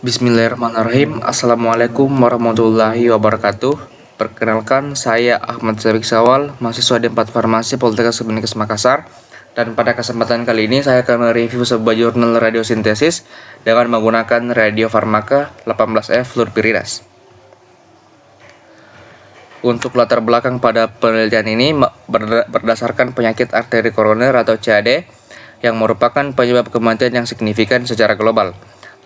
Bismillahirrahmanirrahim. Assalamualaikum warahmatullahi wabarakatuh. Perkenalkan, saya Ahmad Sabik Sawal, mahasiswa D4 Farmasi Politeknik Sebenikes Makassar. Dan pada kesempatan kali ini saya akan mereview sebuah jurnal radiosintesis dengan menggunakan radiofarmaka 18F fluorpyridas. Untuk latar belakang pada penelitian ini berdasarkan penyakit arteri koroner atau CAD yang merupakan penyebab kematian yang signifikan secara global.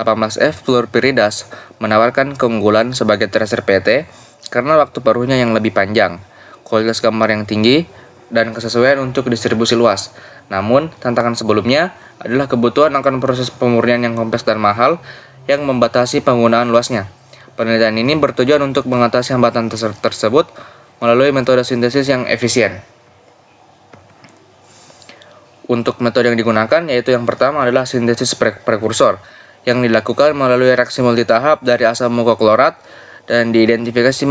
18F fluorpyridas menawarkan keunggulan sebagai tracer PET karena waktu paruhnya yang lebih panjang, kualitas gambar yang tinggi, dan kesesuaian untuk distribusi luas. Namun, tantangan sebelumnya adalah kebutuhan akan proses pemurnian yang kompleks dan mahal yang membatasi penggunaan luasnya. Penelitian ini bertujuan untuk mengatasi hambatan tersebut melalui metode sintesis yang efisien. Untuk metode yang digunakan yaitu yang pertama adalah sintesis prekursor yang dilakukan melalui reaksi multitahap dari asam mukoklorat dan diidentifikasi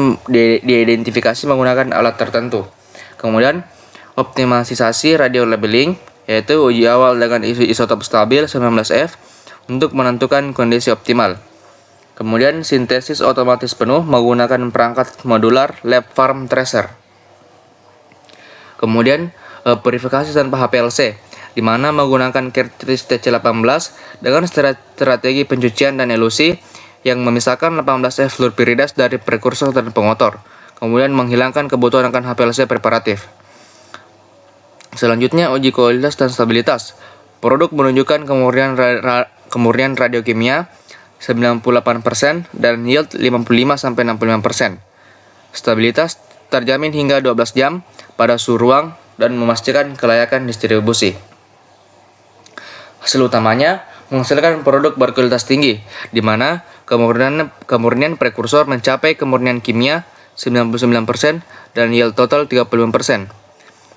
menggunakan alat tertentu. Kemudian optimalisasi radio labeling yaitu uji awal dengan isotop stabil 19F untuk menentukan kondisi optimal. Kemudian sintesis otomatis penuh menggunakan perangkat modular lab farm tracer. Kemudian purifikasi tanpa HPLC di mana menggunakan cartridge TC18 dengan strategi pencucian dan elusi yang memisahkan 18F fluorpyridas dari prekursor dan pengotor, kemudian menghilangkan kebutuhan akan HPLC preparatif. Selanjutnya uji kualitas dan stabilitas. Produk menunjukkan kemurnian radiokimia 98% dan yield 55-65%. Stabilitas terjamin hingga 12 jam pada suhu ruang dan memastikan kelayakan distribusi. Hasil utamanya menghasilkan produk berkualitas tinggi, di mana kemurnian prekursor mencapai kemurnian kimia 99% dan yield total 35%.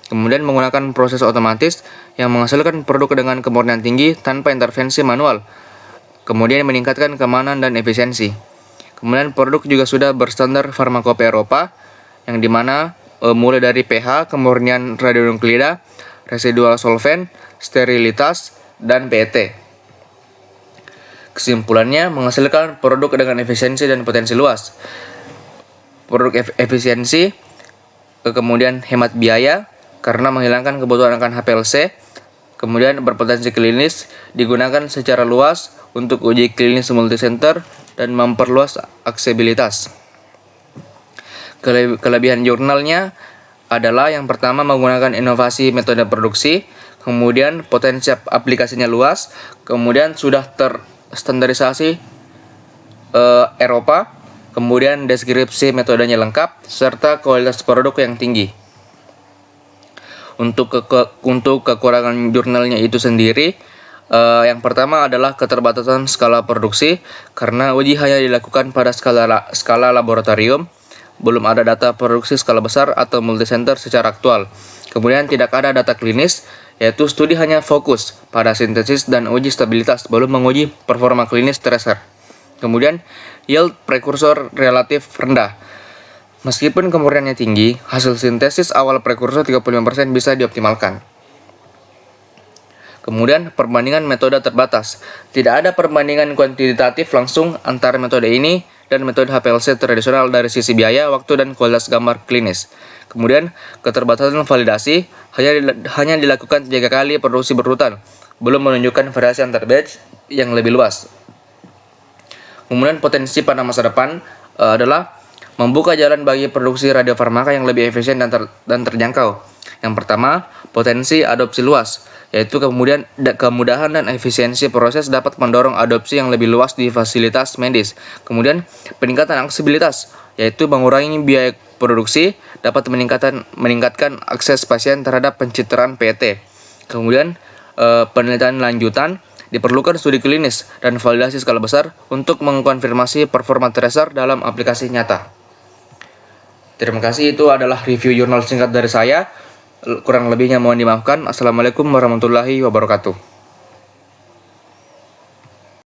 Kemudian menggunakan proses otomatis yang menghasilkan produk dengan kemurnian tinggi tanpa intervensi manual. Kemudian meningkatkan keamanan dan efisiensi. Kemudian produk juga sudah berstandar farmakope Eropa, yang dimana mulai dari pH, kemurnian radionukleida, residual solvent, sterilitas, dan PET. Kesimpulannya, menghasilkan produk dengan efisiensi dan potensi luas. Produk efisiensi, kemudian hemat biaya karena menghilangkan kebutuhan akan HPLC, kemudian berpotensi klinis, digunakan secara luas untuk uji klinis multicenter dan memperluas aksesibilitas. Kelebihan jurnalnya adalah yang pertama menggunakan inovasi metode produksi, kemudian potensi aplikasinya luas, kemudian sudah terstandarisasi Eropa, kemudian deskripsi metodenya lengkap, serta kualitas produk yang tinggi. Untuk kekurangan jurnalnya itu sendiri, yang pertama adalah keterbatasan skala produksi karena uji hanya dilakukan pada skala laboratorium, belum ada data produksi skala besar atau multicenter secara aktual. Kemudian tidak ada data klinis, yaitu studi hanya fokus pada sintesis dan uji stabilitas, belum menguji performa klinis tracer. Kemudian yield prekursor relatif rendah. Meskipun kemurniannya tinggi, hasil sintesis awal prekursor 35% bisa dioptimalkan. Kemudian perbandingan metode terbatas. Tidak ada perbandingan kuantitatif langsung antara metode ini dan metode HPLC tradisional dari sisi biaya, waktu, dan kualitas gambar klinis. Kemudian keterbatasan validasi hanya dilakukan 3 kali produksi berurutan, belum menunjukkan variasi antar batch yang lebih luas. Kemudian potensi pada masa depan adalah membuka jalan bagi produksi radiofarmaka yang lebih efisien dan terjangkau. Yang pertama, potensi adopsi luas, yaitu kemudian kemudahan dan efisiensi proses dapat mendorong adopsi yang lebih luas di fasilitas medis. Kemudian peningkatan aksesibilitas, yaitu mengurangi biaya produksi, dapat meningkatkan akses pasien terhadap pencitraan PET. Kemudian penelitian lanjutan, diperlukan studi klinis dan validasi skala besar untuk mengkonfirmasi performa tracer dalam aplikasi nyata. Terima kasih, itu adalah review jurnal singkat dari saya. Kurang lebihnya mohon dimaafkan. Assalamualaikum warahmatullahi wabarakatuh.